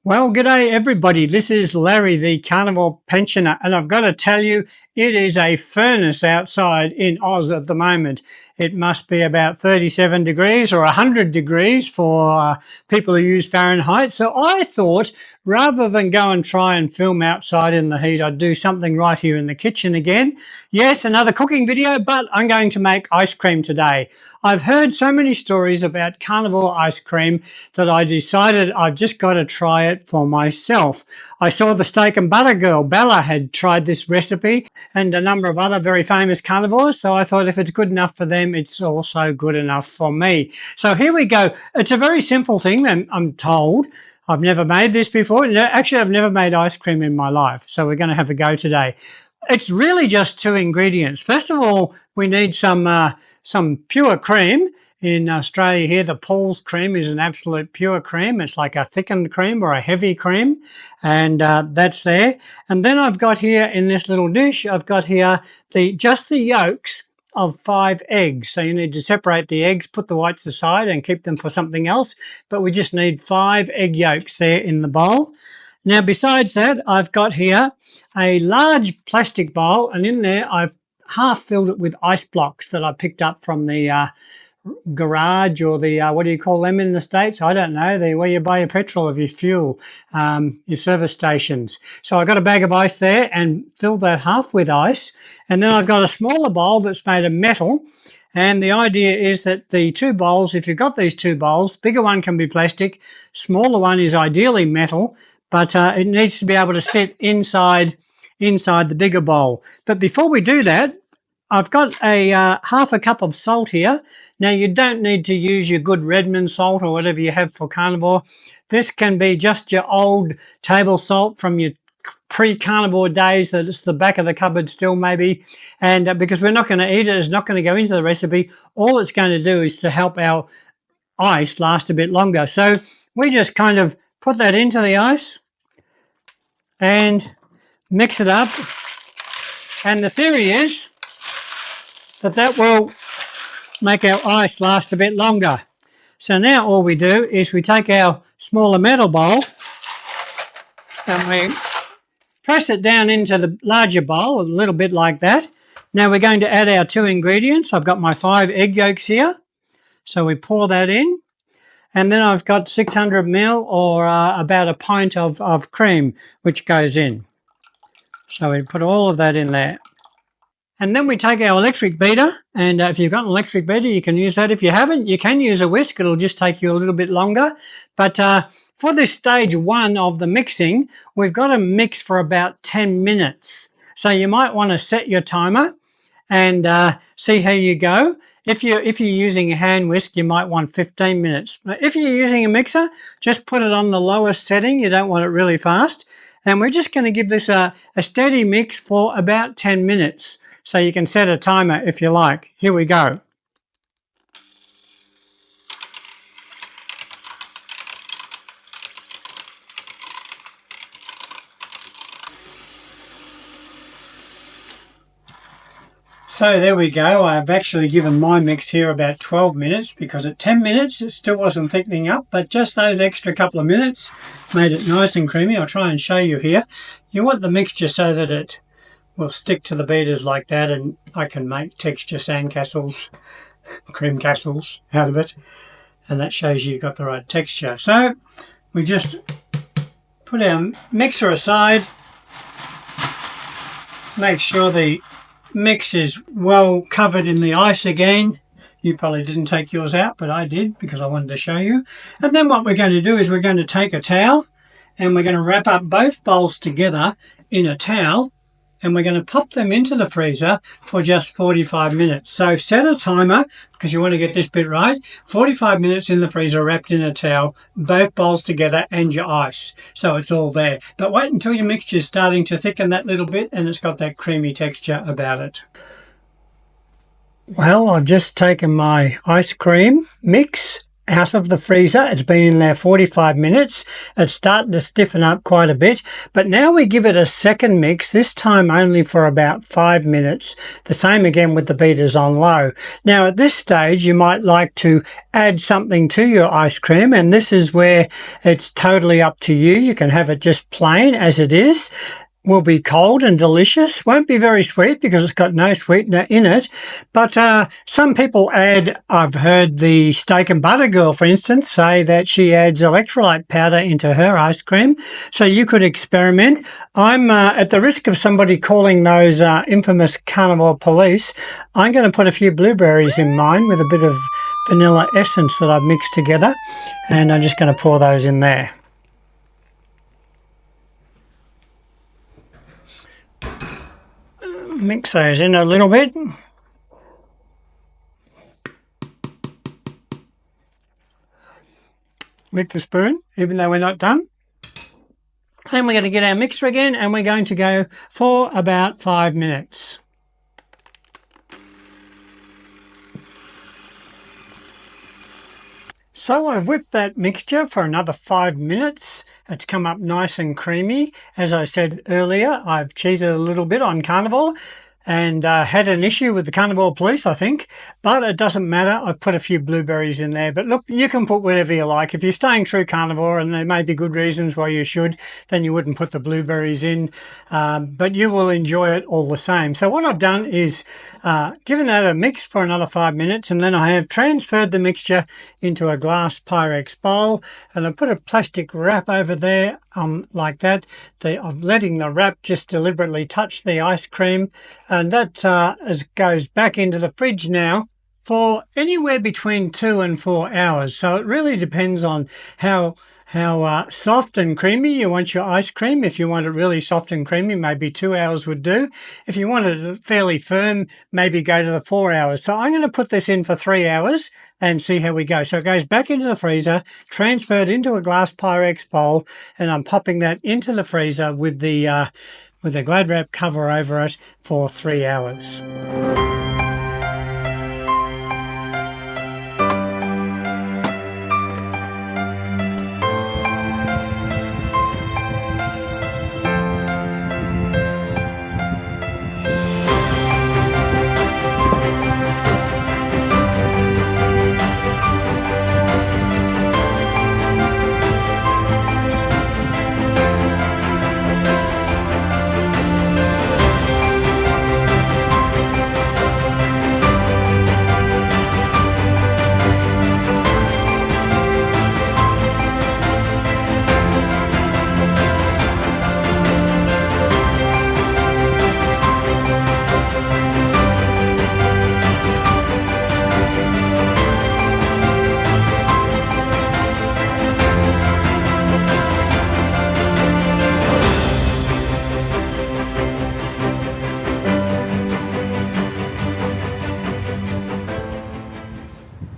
Well, g'day everybody. This is Larry, the carnivore pensioner, and I've got to tell you, it is a furnace outside in Oz at the moment. It must be about 37 degrees or 100 degrees for people who use Fahrenheit. So I thought rather than go and try and film outside in the heat, I'd do something right here in the kitchen again. Yes, another cooking video, but I'm going to make ice cream today. I've heard so many stories about carnivore ice cream that I decided I've just got to try it for myself. I saw the steak and butter girl, Bella, had tried this recipe and a number of other very famous carnivores. So I thought if it's good enough for them, it's also good enough for me. So here we go. It's a very simple thing, I'm told. I've never made this before. Actually, I've never made ice cream in my life. So we're going to have a go today. It's really just two ingredients. First of all, we need some pure cream. In Australia here, the Paul's cream is an absolute pure cream. It's like a thickened cream or a heavy cream, and that's there. And then I've got here in this little dish, I've got here just the yolks of 5 eggs. So you need to separate the eggs, put the whites aside and keep them for something else. But we just need 5 egg yolks there in the bowl. Now, besides that, I've got here a large plastic bowl, and in there I've half filled it with ice blocks that I picked up from the garage, or the what do you call them in the States? I don't know, where you buy your petrol of your fuel, your service stations. So I got a bag of ice there and filled that half with ice, and then I've got a smaller bowl that's made of metal. And the idea is that the two bowls, if you've got these two bowls, bigger one can be plastic, smaller one is ideally metal, but it needs to be able to sit inside the bigger bowl. But before we do that, I've got a half a cup of salt here. Now, you don't need to use your good Redmond salt or whatever you have for carnivore. This can be just your old table salt from your pre-carnivore days, that it's the back of the cupboard still maybe. And because we're not going to eat it, it's not going to go into the recipe. All it's going to do is to help our ice last a bit longer. So we just kind of put that into the ice and mix it up. And the theory is that will make our ice last a bit longer. So now all we do is we take our smaller metal bowl and we press it down into the larger bowl, a little bit like that. Now we're going to add our 2 ingredients. I've got my 5 egg yolks here. So we pour that in. And then I've got 600 ml or about a pint of cream, which goes in. So we put all of that in there. And then we take our electric beater, and if you've got an electric beater, you can use that. If you haven't, you can use a whisk. It'll just take you a little bit longer. But for this stage 1 of the mixing, we've got to mix for about 10 minutes. So you might want to set your timer and see how you go. If you're using a hand whisk, you might want 15 minutes. But if you're using a mixer, just put it on the lowest setting. You don't want it really fast. And we're just going to give this a steady mix for about 10 minutes. So you can set a timer if you like. Here we go. So there we go. I've actually given my mix here about 12 minutes because at 10 minutes it still wasn't thickening up, but just those extra couple of minutes made it nice and creamy. I'll try and show you here. You want the mixture so that it will stick to the beaters like that, and I can make texture sandcastles, cream castles out of it, and that shows you got the right texture. So we just put our mixer aside, make sure the mix is well covered in the ice again. You probably didn't take yours out, but I did because I wanted to show you. And then what we're going to do is we're going to take a towel and we're going to wrap up both bowls together in a towel, and we're going to pop them into the freezer for just 45 minutes. So set a timer, because you want to get this bit right. 45 minutes in the freezer wrapped in a towel, both bowls together and your ice. So it's all there. But wait until your mixture's starting to thicken that little bit and it's got that creamy texture about it. Well, I've just taken my ice cream mix out of the freezer. It's been in there 45 minutes. It's starting to stiffen up quite a bit, but now we give it a second mix, this time only for about 5 minutes. The same again with the beaters on low. Now at this stage you might like to add something to your ice cream, and this is where it's totally up to you. You can have it just plain as it is. Will be cold and delicious. Won't be very sweet because it's got no sweetener in it. But some people add, I've heard the steak and butter girl, for instance, say that she adds electrolyte powder into her ice cream. So you could experiment. I'm at the risk of somebody calling those infamous carnivore police. I'm going to put a few blueberries in mine with a bit of vanilla essence that I've mixed together. And I'm just going to pour those in there. Mix those in a little bit. With the spoon, even though we're not done. Then we're going to get our mixer again, and we're going to go for about 5 minutes. So I've whipped that mixture for another 5 minutes. It's come up nice and creamy. As I said earlier, I've cheated a little bit on Carnivore and had an issue with the Carnivore police, I think, but it doesn't matter. I've put a few blueberries in there, but look, you can put whatever you like. If you're staying true Carnivore, and there may be good reasons why you should, then you wouldn't put the blueberries in, but you will enjoy it all the same. So what I've done is given that a mix for another 5 minutes, and then I have transferred the mixture into a glass Pyrex bowl, and I put a plastic wrap over there like that. I'm letting the wrap just deliberately touch the ice cream, and that goes back into the fridge now for anywhere between 2 and 4 hours. So it really depends on how soft and creamy you want your ice cream. If you want it really soft and creamy, maybe 2 hours would do. If you want it fairly firm, maybe go to the 4 hours. So I'm going to put this in for 3 hours and see how we go. So it goes back into the freezer, transferred into a glass Pyrex bowl, and I'm popping that into the freezer with the Glad Wrap cover over it for 3 hours.